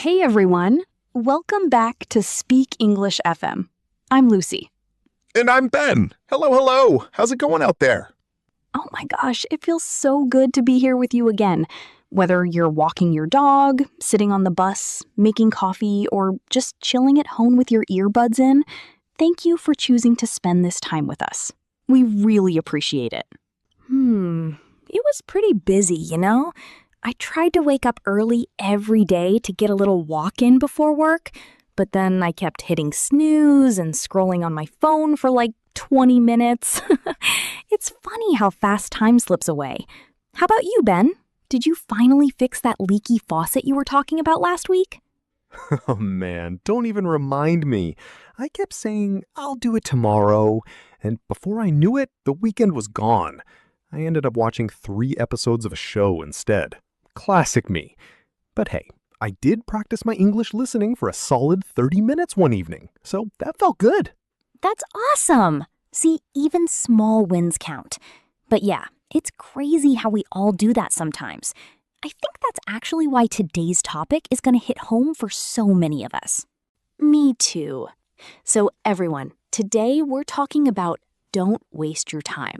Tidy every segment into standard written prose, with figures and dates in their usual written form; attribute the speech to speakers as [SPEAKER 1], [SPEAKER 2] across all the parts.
[SPEAKER 1] Hey everyone, welcome back to Speak English FM. I'm Lucy.
[SPEAKER 2] And I'm Ben. Hello, hello. How's it going out there?
[SPEAKER 1] Oh my gosh, it feels so good to be here with you again. Whether you're walking your dog, sitting on the bus, making coffee, or just chilling at home with your earbuds in, thank you for choosing to spend this time with us. We really appreciate it.
[SPEAKER 3] It was pretty busy, you know? I tried to wake up early every day to get a little walk in before work, but then I kept hitting snooze and scrolling on my phone for like 20 minutes. It's funny how fast time slips away. How about you, Ben? Did you finally fix that leaky faucet you were talking about last week?
[SPEAKER 2] Oh man, don't even remind me. I kept saying, I'll do it tomorrow, and before I knew it, the weekend was gone. I ended up watching 3 episodes of a show instead. Classic me. But hey, I did practice my English listening for a solid 30 minutes one evening, so that felt good.
[SPEAKER 3] That's awesome! See, even small wins count. But yeah, it's crazy how we all do that sometimes. I think that's actually why today's topic is going to hit home for so many of us.
[SPEAKER 1] Me too. So everyone, today we're talking about don't waste your time.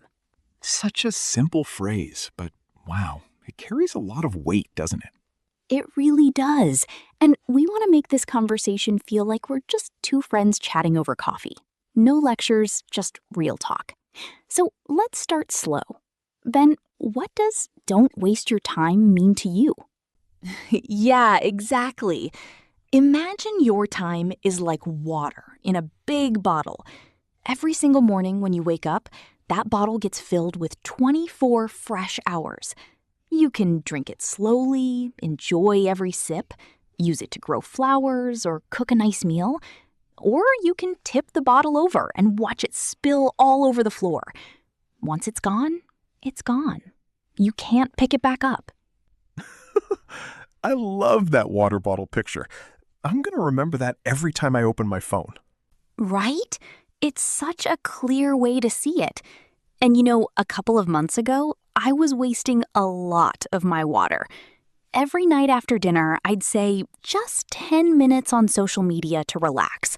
[SPEAKER 4] Such a simple phrase, but wow, it carries a lot of weight, doesn't it?
[SPEAKER 1] It really does. And we want to make this conversation feel like we're just two friends chatting over coffee. No lectures, just real talk. So let's start slow. Ben, what does don't waste your time mean to you?
[SPEAKER 3] Yeah, exactly. Imagine your time is like water in a big bottle. Every single morning when you wake up, that bottle gets filled with 24 fresh hours. You can drink it slowly, enjoy every sip, use it to grow flowers or cook a nice meal. Or you can tip the bottle over and watch it spill all over the floor. Once it's gone, it's gone. You can't pick it back up.
[SPEAKER 2] I love that water bottle picture. I'm going to remember that every time I open my phone.
[SPEAKER 1] Right? It's such a clear way to see it. And you know, a couple of months ago, I was wasting a lot of my water. Every night after dinner, I'd say just 10 minutes on social media to relax.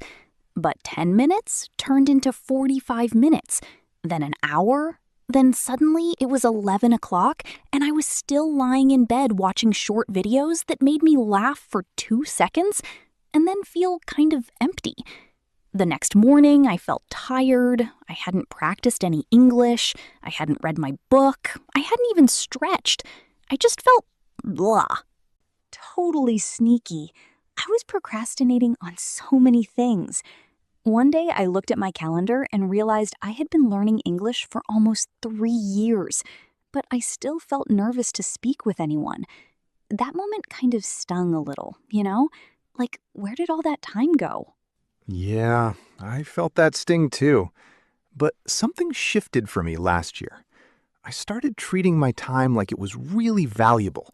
[SPEAKER 1] But 10 minutes turned into 45 minutes, then an hour. Then suddenly it was 11 o'clock and I was still lying in bed watching short videos that made me laugh for 2 seconds and then feel kind of empty. The next morning, I felt tired. I hadn't practiced any English. I hadn't read my book. I hadn't even stretched. I just felt blah. Totally sneaky. I was procrastinating on so many things. One day, I looked at my calendar and realized I had been learning English for almost 3 years, but I still felt nervous to speak with anyone. That moment kind of stung a little, you know? Like, where did all that time go?
[SPEAKER 2] Yeah, I felt that sting too. But something shifted for me last year. I started treating my time like it was really valuable.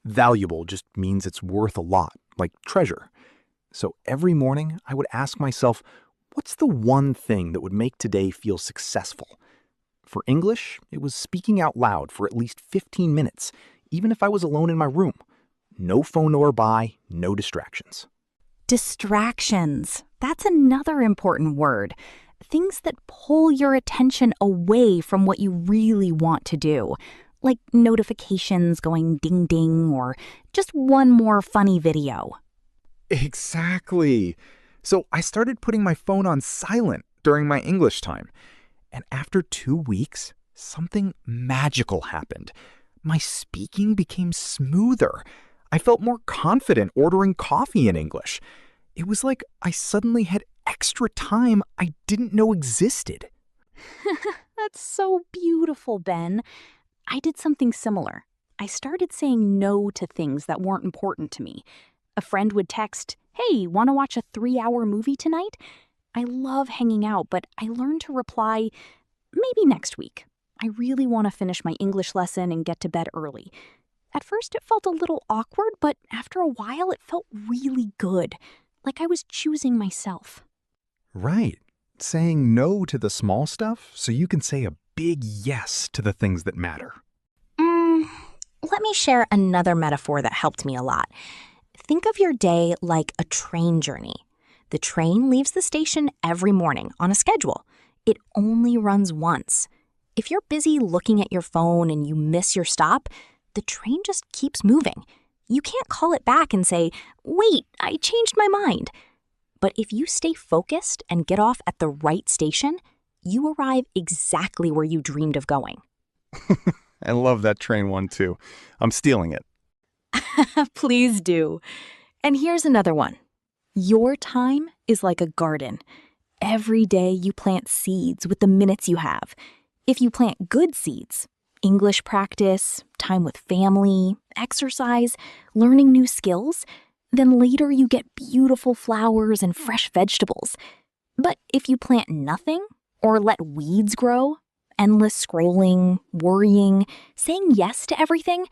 [SPEAKER 2] Valuable just means it's worth a lot, like treasure. So every morning I would ask myself, what's the one thing that would make today feel successful? For English, it was speaking out loud for at least 15 minutes, even if I was alone in my room. No phone nearby, no distractions.
[SPEAKER 3] Distractions. That's another important word. Things that pull your attention away from what you really want to do, like notifications going ding ding or just one more funny video.
[SPEAKER 4] Exactly. So I started putting my phone on silent during my English time. And after 2 weeks, something magical happened. My speaking became smoother. I felt more confident ordering coffee in English. It was like I suddenly had extra time I didn't know existed.
[SPEAKER 1] That's so beautiful, Ben. I did something similar. I started saying no to things that weren't important to me. A friend would text, "Hey, want to watch a 3-hour movie tonight?" I love hanging out, but I learned to reply, "Maybe next week. I really want to finish my English lesson and get to bed early." At first, it felt a little awkward, but after a while, it felt really good, like I was choosing myself.
[SPEAKER 4] Right. Saying no to the small stuff so you can say a big yes to the things that matter.
[SPEAKER 3] Let me share another metaphor that helped me a lot. Think of your day like a train journey. The train leaves the station every morning on a schedule. It only runs once. If you're busy looking at your phone and you miss your stop, the train just keeps moving. You can't call it back and say, "Wait, I changed my mind." But if you stay focused and get off at the right station, you arrive exactly where you dreamed of going.
[SPEAKER 2] I love that train one too. I'm stealing it.
[SPEAKER 3] Please do. And here's another one. Your time is like a garden. Every day you plant seeds with the minutes you have. If you plant good seeds, English practice, time with family, exercise, learning new skills, then later you get beautiful flowers and fresh vegetables. But if you plant nothing or let weeds grow, endless scrolling, worrying, saying yes to everything,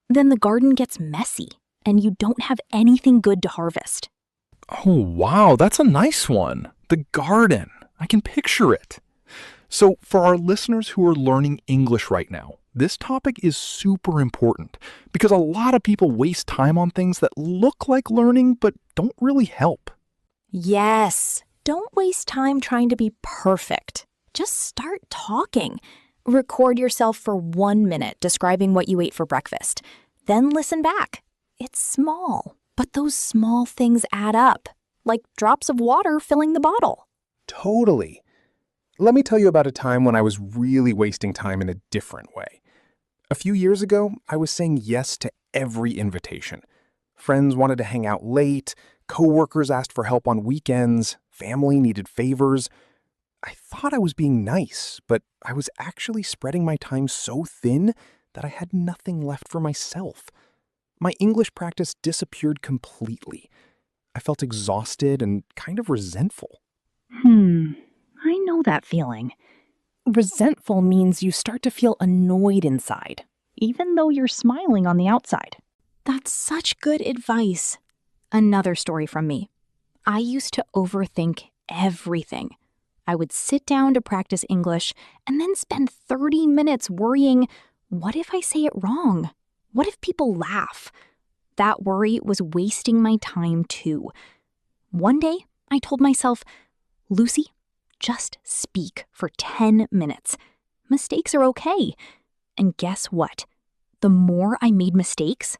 [SPEAKER 3] then the garden gets messy and you don't have anything good to harvest.
[SPEAKER 4] Oh, wow, that's a nice one. The garden. I can picture it. So for our listeners who are learning English right now, this topic is super important because a lot of people waste time on things that look like learning but don't really help.
[SPEAKER 3] Yes, don't waste time trying to be perfect. Just start talking. Record yourself for 1 minute describing what you ate for breakfast. Then listen back. It's small, but those small things add up, like drops of water filling the bottle.
[SPEAKER 5] Totally. Let me tell you about a time when I was really wasting time in a different way. A few years ago, I was saying yes to every invitation. Friends wanted to hang out late, coworkers asked for help on weekends, family needed favors. I thought I was being nice, but I was actually spreading my time so thin that I had nothing left for myself. My English practice disappeared completely. I felt exhausted and kind of resentful.
[SPEAKER 3] I know that feeling. Resentful means you start to feel annoyed inside, even though you're smiling on the outside. That's such good advice. Another story from me. I used to overthink everything. I would sit down to practice English and then spend 30 minutes worrying, what if I say it wrong? What if people laugh? That worry was wasting my time too. One day, I told myself, Lucy, just speak for 10 minutes. Mistakes are okay. And guess what? The more I made mistakes,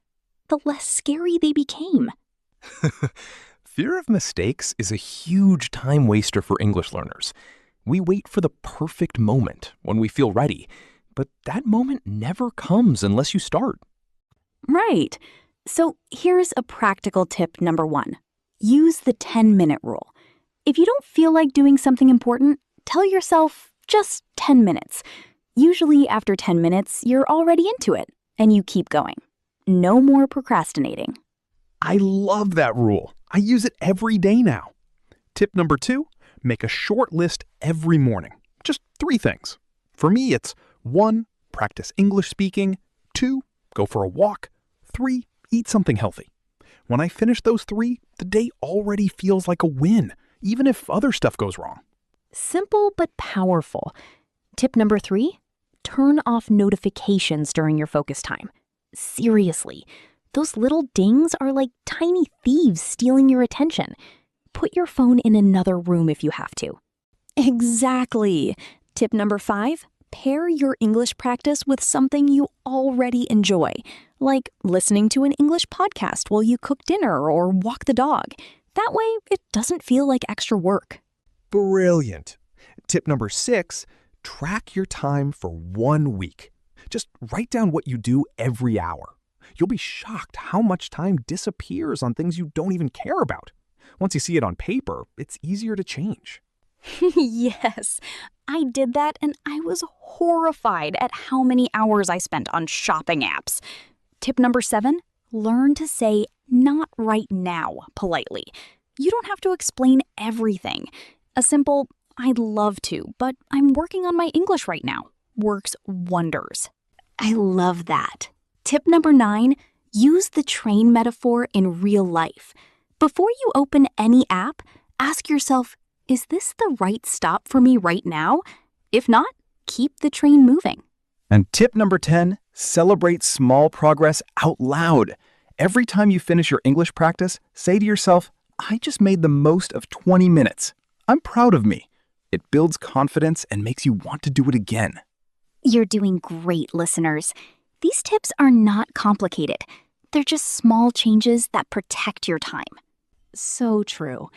[SPEAKER 3] the less scary they became.
[SPEAKER 5] Fear of mistakes is a huge time waster for English learners. We wait for the perfect moment when we feel ready, but that moment never comes unless you start.
[SPEAKER 1] Right. So here's a practical tip number 1. Use the 10-minute rule. If you don't feel like doing something important, tell yourself just 10 minutes. Usually after 10 minutes, you're already into it, and you keep going. No more procrastinating.
[SPEAKER 4] I love that rule. I use it every day now. Tip number 2, make a short list every morning. Just 3 things. For me, it's 1, practice English speaking. 2, go for a walk. 3, eat something healthy. When I finish those 3, the day already feels like a win, even if other stuff goes wrong.
[SPEAKER 3] Simple but powerful. Tip number 3, turn off notifications during your focus time. Seriously, those little dings are like tiny thieves stealing your attention. Put your phone in another room if you have to. Exactly. Tip number 5, pair your English practice with something you already enjoy, like listening to an English podcast while you cook dinner or walk the dog. That way, it doesn't feel like extra work.
[SPEAKER 5] Brilliant. Tip number 6, track your time for 1 week. Just write down what you do every hour. You'll be shocked how much time disappears on things you don't even care about. Once you see it on paper, it's easier to change.
[SPEAKER 1] Yes, I did that and I was horrified at how many hours I spent on shopping apps. Tip number 7, learn to say "not right now" politely. You don't have to explain everything. A simple "I'd love to, but I'm working on my English right now" works wonders. I love that. Tip number 9, use the train metaphor in real life. Before you open any app, ask yourself, is this the right stop for me right now? If not, keep the train moving.
[SPEAKER 4] And tip number 10, celebrate small progress out loud.
[SPEAKER 2] Every time you finish your English practice, say to yourself, I just made the most of 20 minutes. I'm proud of me. It builds confidence and makes you want to do it again.
[SPEAKER 1] You're doing great, listeners. These tips are not complicated. They're just small changes that protect your time.
[SPEAKER 3] So true.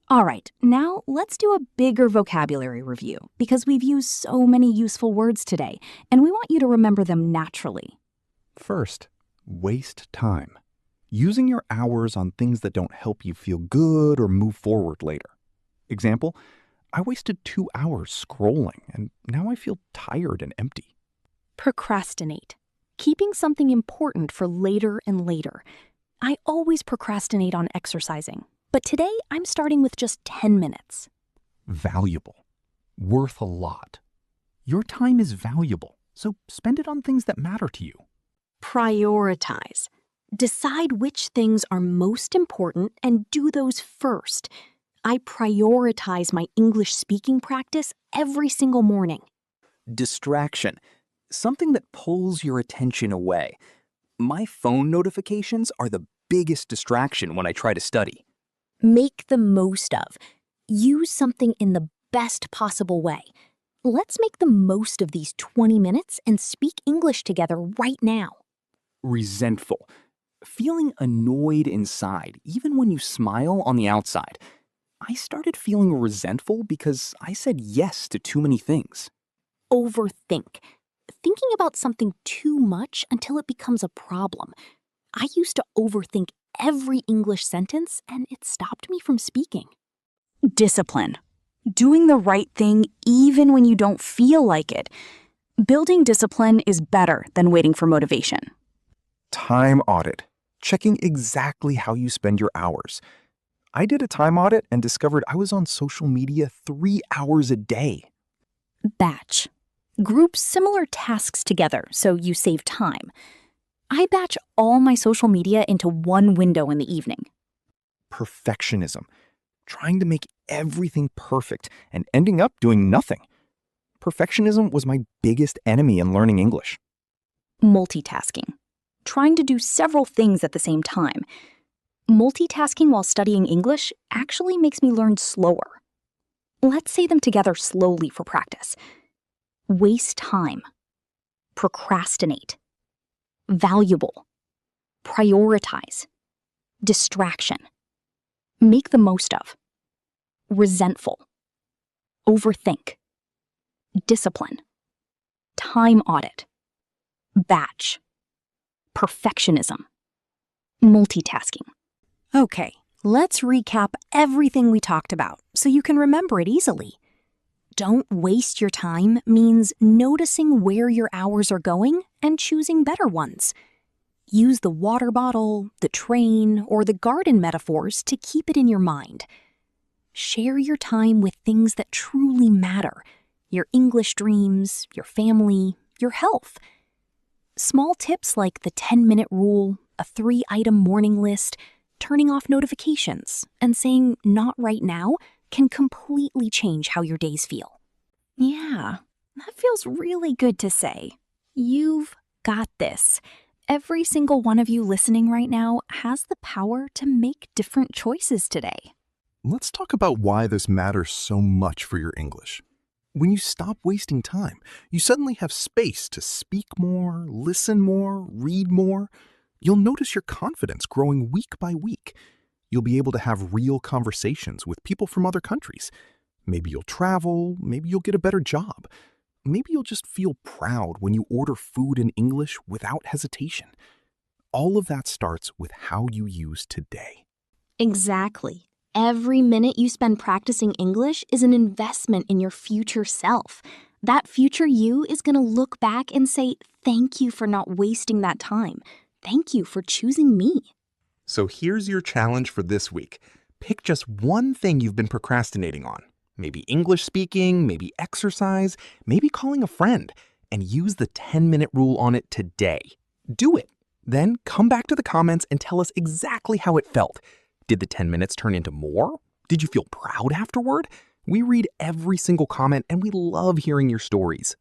[SPEAKER 3] All right, now let's do a bigger vocabulary review because we've used so many useful words today, and we want you to remember them naturally.
[SPEAKER 2] First, waste time. Using your hours on things that don't help you feel good or move forward later. Example, I wasted 2 hours scrolling and now I feel tired and empty.
[SPEAKER 3] Procrastinate. Keeping something important for later and later. I always procrastinate on exercising, but today I'm starting with just 10 minutes.
[SPEAKER 2] Valuable. Worth a lot. Your time is valuable, so spend it on things that matter to you.
[SPEAKER 3] Prioritize. Decide which things are most important and do those first. I prioritize my English speaking practice every single morning.
[SPEAKER 6] Distraction. Something that pulls your attention away. My phone notifications are the biggest distraction when I try to study.
[SPEAKER 3] Make the most of. Use something in the best possible way. Let's make the most of these 20 minutes and speak English together right now.
[SPEAKER 6] Resentful. Feeling annoyed inside, even when you smile on the outside. I started feeling resentful because I said yes to too many things.
[SPEAKER 3] Overthink. Thinking about something too much until it becomes a problem. I used to overthink every English sentence and it stopped me from speaking. Discipline. Doing the right thing even when you don't feel like it. Building discipline is better than waiting for motivation.
[SPEAKER 2] Time audit. Checking exactly how you spend your hours. I did a time audit and discovered I was on social media 3 hours a day.
[SPEAKER 3] Batch. Group similar tasks together so you save time. I batch all my social media into one window in the evening.
[SPEAKER 2] Perfectionism. Trying to make everything perfect and ending up doing nothing. Perfectionism was my biggest enemy in learning English.
[SPEAKER 3] Multitasking. Trying to do several things at the same time. Multitasking while studying English actually makes me learn slower. Let's say them together slowly for practice. Waste time. Procrastinate. Valuable. Prioritize. Distraction. Make the most of. Resentful. Overthink. Discipline. Time audit. Batch. Perfectionism. Multitasking. Okay, let's recap everything we talked about so you can remember it easily. Don't waste your time means noticing where your hours are going and choosing better ones. Use the water bottle, the train, or the garden metaphors to keep it in your mind. Share your time with things that truly matter: your English dreams, your family, your health. Small tips like the 10-minute rule, a 3-item morning list, turning off notifications, and saying not right now can completely change how your days feel. Yeah, that feels really good to say. You've got this. Every single one of you listening right now has the power to make different choices today.
[SPEAKER 5] Let's talk about why this matters so much for your English. When you stop wasting time, you suddenly have space to speak more, listen more, read more. You'll notice your confidence growing week by week. You'll be able to have real conversations with people from other countries. Maybe you'll travel, maybe you'll get a better job. Maybe you'll just feel proud when you order food in English without hesitation. All of that starts with how you use today.
[SPEAKER 3] Exactly. Every minute you spend practicing English is an investment in your future self. That future you is going to look back and say, thank you for not wasting that time. Thank you for choosing me.
[SPEAKER 2] So here's your challenge for this week. Pick just one thing you've been procrastinating on. Maybe English speaking, maybe exercise, maybe calling a friend, and use the 10-minute rule on it today. Do it. Then come back to the comments and tell us exactly how it felt. Did the 10 minutes turn into more? Did you feel proud afterward? We read every single comment and we love hearing your stories.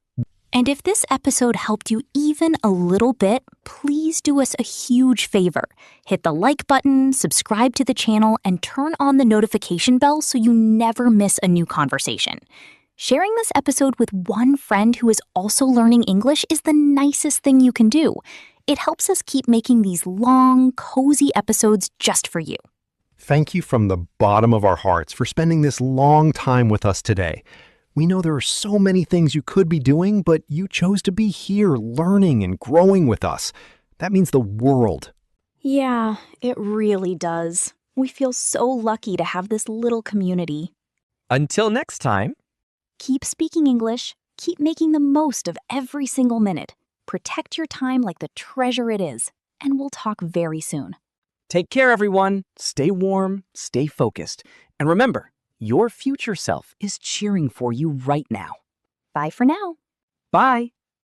[SPEAKER 1] And if this episode helped you even a little bit, please do us a huge favor. Hit the like button, subscribe to the channel, and turn on the notification bell so you never miss a new conversation. Sharing this episode with one friend who is also learning English is the nicest thing you can do. It helps us keep making these long, cozy episodes just for you.
[SPEAKER 2] Thank you from the bottom of our hearts for spending this long time with us today. We know there are so many things you could be doing, but you chose to be here learning and growing with us. That means the world.
[SPEAKER 3] Yeah, it really does. We feel so lucky to have this little community.
[SPEAKER 7] Until next time.
[SPEAKER 3] Keep speaking English, keep making the most of every single minute. Protect your time like the treasure it is, and we'll talk very soon.
[SPEAKER 6] Take care, everyone. Stay warm, stay focused. And remember, your future self is cheering for you right now.
[SPEAKER 3] Bye for now.
[SPEAKER 6] Bye.